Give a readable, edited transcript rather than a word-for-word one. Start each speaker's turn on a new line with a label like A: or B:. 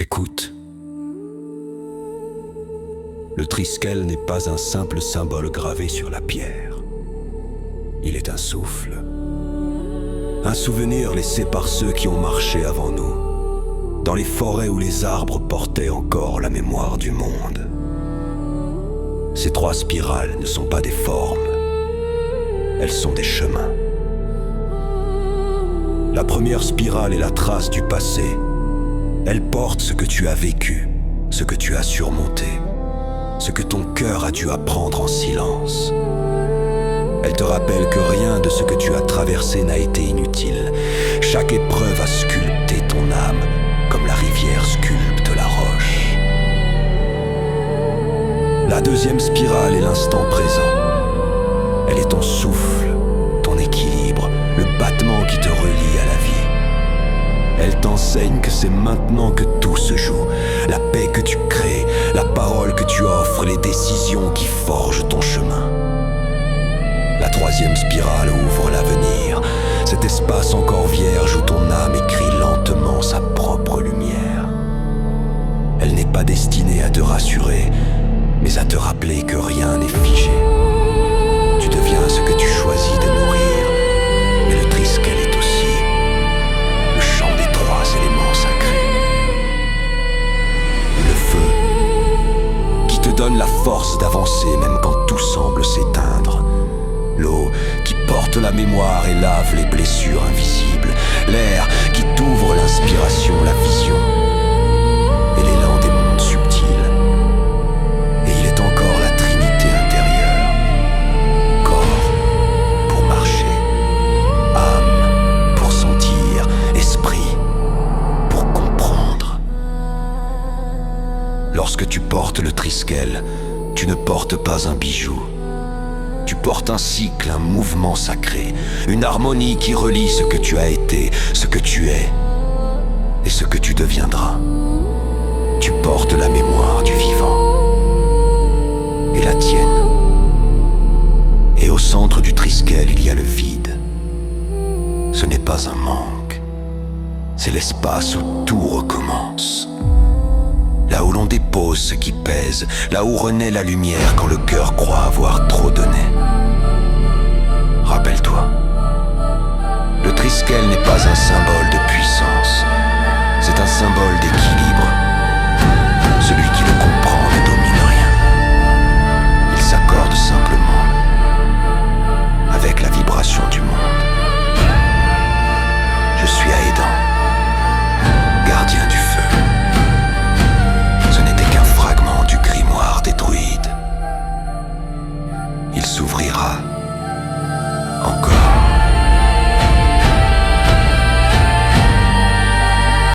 A: Écoute. Le triskel n'est pas un simple symbole gravé sur la pierre. Il est un souffle. Un souvenir laissé par ceux qui ont marché avant nous, dans les forêts où les arbres portaient encore la mémoire du monde. Ces trois spirales ne sont pas des formes, elles sont des chemins. La première spirale est la trace du passé. Elle porte ce que tu as vécu, ce que tu as surmonté, ce que ton cœur a dû apprendre en silence. Elle te rappelle que rien de ce que tu as traversé n'a été inutile. Chaque épreuve a sculpté ton âme, comme la rivière sculpte la roche. La deuxième spirale est l'instant présent. Elle est ton souffle, ton équilibre, le battement qui te relie à la vie. Elle t'enseigne que c'est maintenant que tout se joue. La paix que tu crées, la parole que tu offres, les décisions qui forgent ton chemin. La troisième spirale ouvre l'avenir, cet espace encore vierge où ton âme écrit lentement sa propre lumière. Elle n'est pas destinée à te rassurer, mais à te rappeler que rien n'est figé. Tu deviens ce que tu choisis de nourrir, mais le triskel est aussi le chant des trois éléments sacrés. Le feu, qui te donne la force d'avancer même quand tout semble s'éteindre. L'eau qui porte la mémoire et lave les blessures invisibles. L'air qui t'ouvre l'inspiration, la vision et l'élan des mondes subtils. Et il est encore la trinité intérieure. Corps pour marcher, âme pour sentir, esprit pour comprendre. Lorsque tu portes le triskel, tu ne portes pas un bijou. Tu portes un cycle, un mouvement sacré, une harmonie qui relie ce que tu as été, ce que tu es et ce que tu deviendras. Tu portes la mémoire du vivant et la tienne. Et au centre du triskel, il y a le vide. Ce n'est pas un manque, c'est l'espace où tout recommence. Là où l'on dépose ce qui pèse, là où renaît la lumière quand le cœur croit avoir trop donné. Rappelle-toi, le triskel n'est pas un symbole de puissance, c'est un symbole d'équilibre. Celui qui le comprend ne domine rien. Il s'accorde simplement avec la vibration du monde. Je suis Aedan, gardien du feu. Ce n'était qu'un fragment du grimoire des druides. Il s'ouvrira